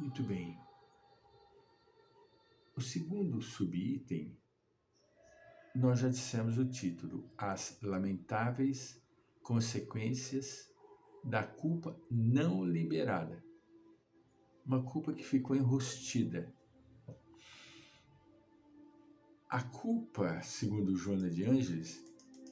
Muito bem. O segundo subitem, nós já dissemos o título: As lamentáveis consequências da culpa não liberada. Uma culpa que ficou enrustida. A culpa, segundo Joana de Ângeles,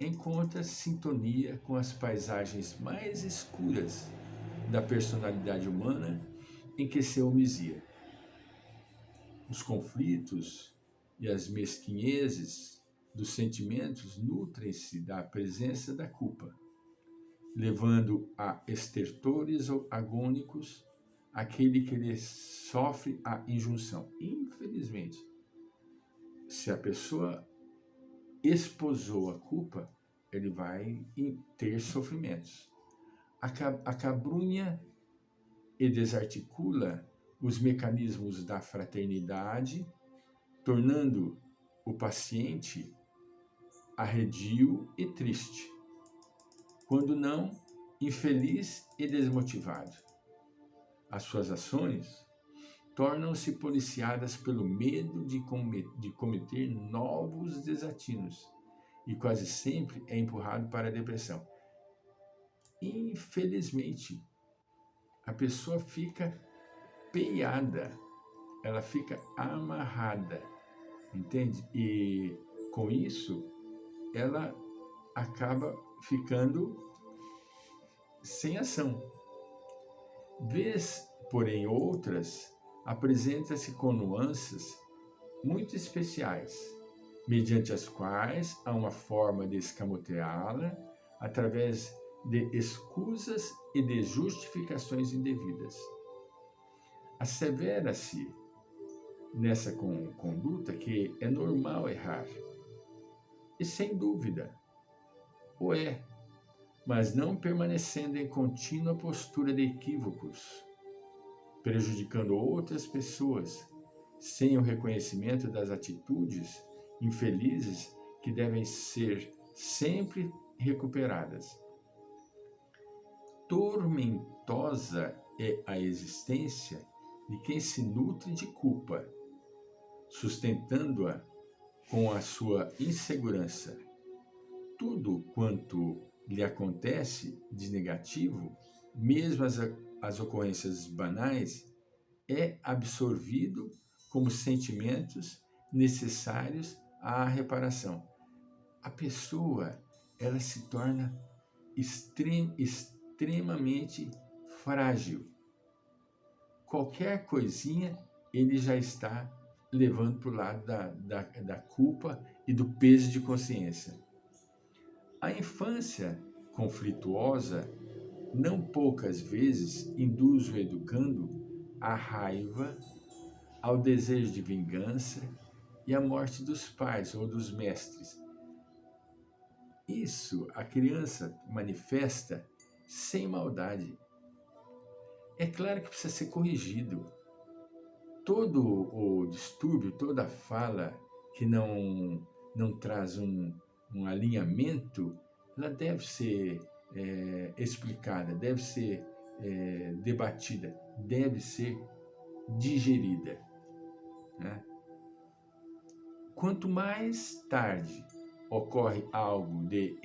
encontra sintonia com as paisagens mais escuras da personalidade humana em que se homilia. Os conflitos e as mesquinhezes dos sentimentos nutrem-se da presença da culpa, levando a estertores agônicos aquele que lhe sofre a injunção. Infelizmente, se a pessoa esposou a culpa, ele vai ter sofrimentos. Acabrunha e desarticula os mecanismos da fraternidade, tornando o paciente arredio e triste, quando não infeliz e desmotivado. As suas ações tornam-se policiadas pelo medo de cometer novos desatinos e quase sempre é empurrado para a depressão. Infelizmente, a pessoa fica peiada, ela fica amarrada, entende? E com isso, ela acaba ficando sem ação. Vez, porém, outras, apresenta-se com nuances muito especiais, mediante as quais há uma forma de escamoteá-la através de escusas e de justificações indevidas. Assevera-se nessa conduta que é normal errar, e sem dúvida o é, mas não permanecendo em contínua postura de equívocos, prejudicando outras pessoas, sem o reconhecimento das atitudes infelizes que devem ser sempre recuperadas. Tormentosa é a existência de quem se nutre de culpa, sustentando-a com a sua insegurança. Tudo quanto lhe acontece de negativo, mesmo as ocorrências banais, é absorvido como sentimentos necessários à reparação. A pessoa, ela se torna extremamente frágil. Qualquer coisinha, ele já está levando para o lado da culpa e do peso de consciência. A infância conflituosa, não poucas vezes, induz o educando à raiva, ao desejo de vingança e à morte dos pais ou dos mestres. Isso a criança manifesta sem maldade. É claro que precisa ser corrigido. Todo o distúrbio, toda fala que não traz um alinhamento, ela deve ser explicada, deve ser debatida, deve ser digerida, né? Quanto mais tarde ocorre algo de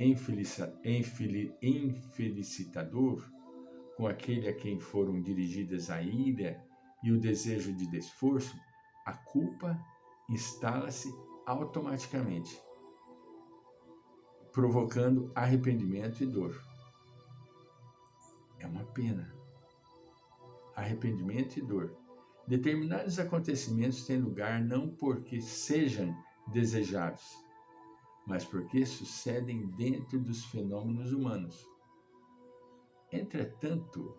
infelicitador, com aquele a quem foram dirigidas a ira e o desejo de desforço, a culpa instala-se automaticamente, provocando arrependimento e dor. É uma pena. Arrependimento e dor. Determinados acontecimentos têm lugar não porque sejam desejados, mas porque sucedem dentro dos fenômenos humanos. Entretanto,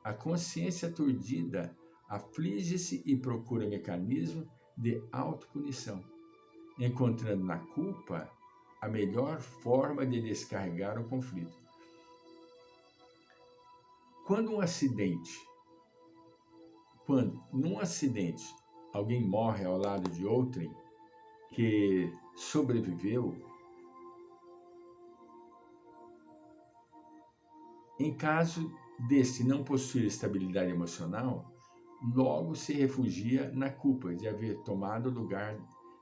a consciência aturdida aflige-se e procura mecanismo de autopunição, encontrando na culpa a melhor forma de descarregar o conflito. Quando num acidente alguém morre ao lado de outrem que sobreviveu, em caso desse não possuir estabilidade emocional, logo se refugia na culpa de haver tomado lugar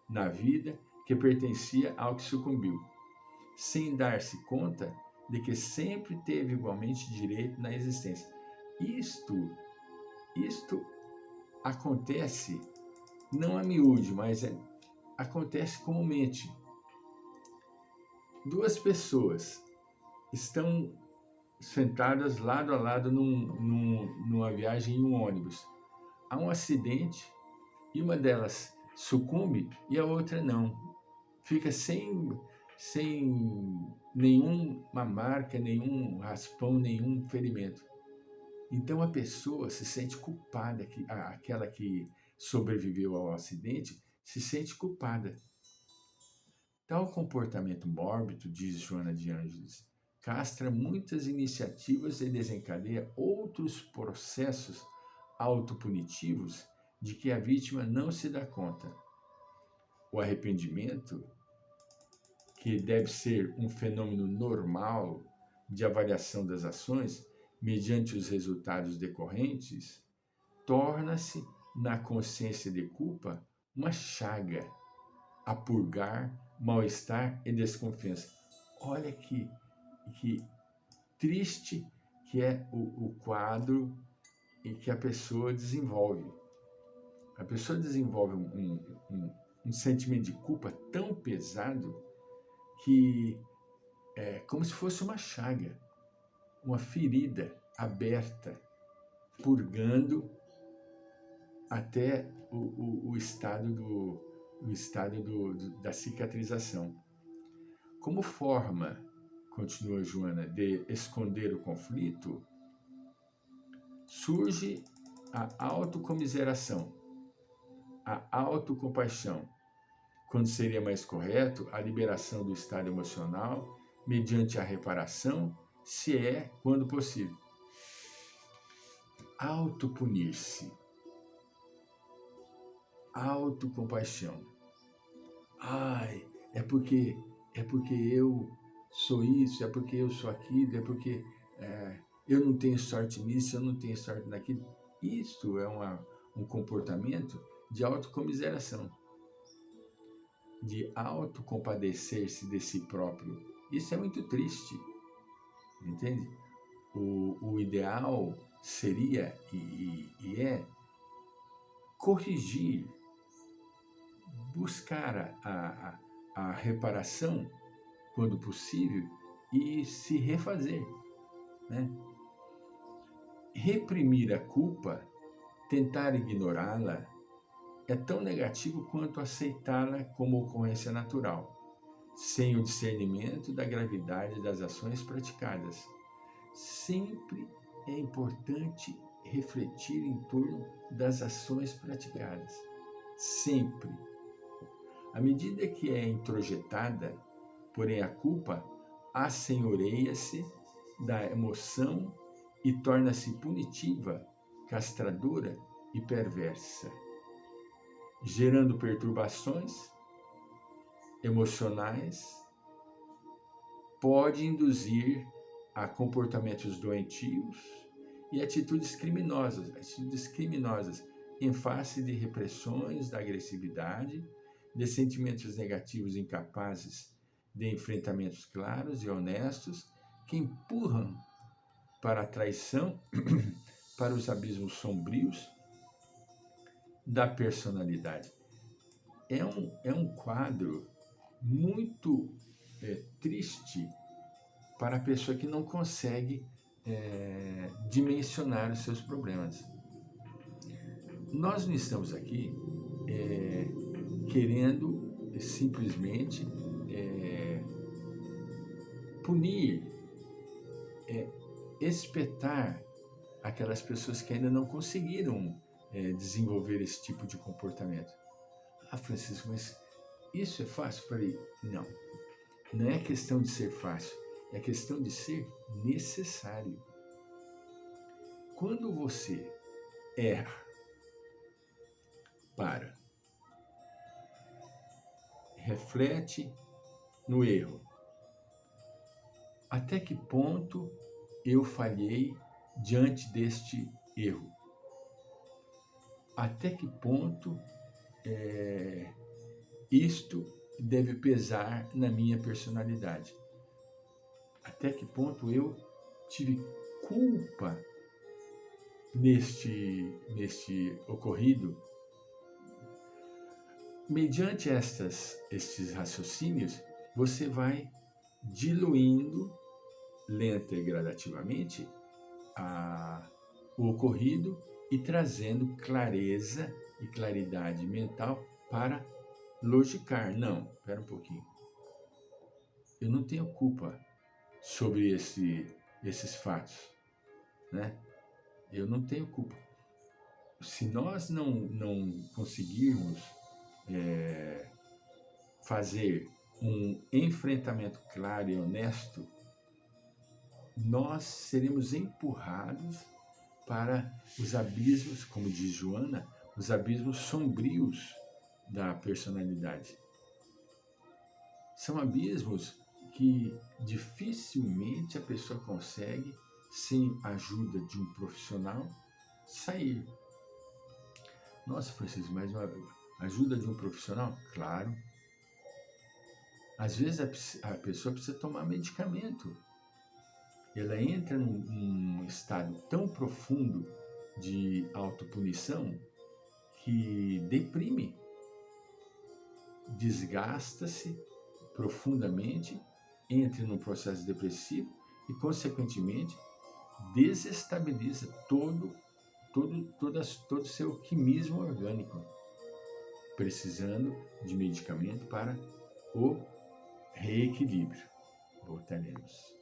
na vida que pertencia ao que sucumbiu, sem dar-se conta de que sempre teve igualmente direito na existência. Isto acontece, não a miúde, mas acontece comumente. Duas pessoas estão sentadas lado a lado numa viagem em um ônibus. Há um acidente e uma delas sucumbe e a outra não. Fica sem nenhuma marca, nenhum raspão, nenhum ferimento. Então a pessoa se sente culpada, aquela que sobreviveu ao acidente se sente culpada. Tal comportamento mórbido, diz Joana de Ângeles, castra muitas iniciativas e desencadeia outros processos autopunitivos de que a vítima não se dá conta. O arrependimento, que deve ser um fenômeno normal de avaliação das ações mediante os resultados decorrentes, torna-se, na consciência de culpa, uma chaga a purgar mal-estar e desconfiança. Olha que triste que é o quadro em que a pessoa desenvolve. A pessoa desenvolve um sentimento de culpa tão pesado que é como se fosse uma chaga, uma ferida aberta, purgando até o estado da cicatrização. Como forma, continua Joana, de esconder o conflito, surge a autocomiseração, a autocompaixão, quando seria mais correto a liberação do estado emocional mediante a reparação, se é quando possível. Autopunir-se, autocompaixão. Ai, é porque eu sou isso, é porque eu sou aquilo, é porque eu não tenho sorte nisso, eu não tenho sorte naquilo. Isso é um comportamento de autocomiseração, de autocompadecer-se de si próprio. Isso é muito triste, entende? O ideal seria e é corrigir, buscar a reparação quando possível e se refazer, né? Reprimir a culpa, tentar ignorá-la, é tão negativo quanto aceitá-la como ocorrência natural, sem o discernimento da gravidade das ações praticadas. Sempre é importante refletir em torno das ações praticadas. Sempre. À medida que é introjetada, porém a culpa assenhoreia-se da emoção e torna-se punitiva, castradora e perversa, gerando perturbações emocionais, pode induzir a comportamentos doentios e atitudes criminosas em face de repressões da agressividade, de sentimentos negativos incapazes de enfrentamentos claros e honestos que empurram para a traição, para os abismos sombrios da personalidade. É um quadro muito triste para a pessoa que não consegue dimensionar os seus problemas. Nós não estamos aqui querendo simplesmente punir, espetar aquelas pessoas que ainda não conseguiram desenvolver esse tipo de comportamento. Ah, Francisco, mas isso é fácil? Falei, não é questão de ser fácil, é questão de ser necessário. Quando você erra, para, reflete no erro. Até que ponto eu falhei diante deste erro? até que ponto isto deve pesar na minha personalidade? Até que ponto eu tive culpa neste ocorrido? Mediante estes raciocínios, você vai diluindo lenta e gradativamente o ocorrido e trazendo clareza e claridade mental para logicar. Não, espera um pouquinho. Eu não tenho culpa sobre esses fatos, né? Eu não tenho culpa. Se nós não conseguirmos fazer um enfrentamento claro e honesto, nós seremos empurrados para os abismos, como diz Joana, os abismos sombrios da personalidade. São abismos que dificilmente a pessoa consegue, sem a ajuda de um profissional, sair. Nossa, Francisco, mas uma ajuda de um profissional? Claro. Às vezes a pessoa precisa tomar medicamento. Ela entra num estado tão profundo de autopunição que deprime, desgasta-se profundamente, entra num processo depressivo e, consequentemente, desestabiliza todo o seu quimismo orgânico, precisando de medicamento para o reequilíbrio. Voltaremos.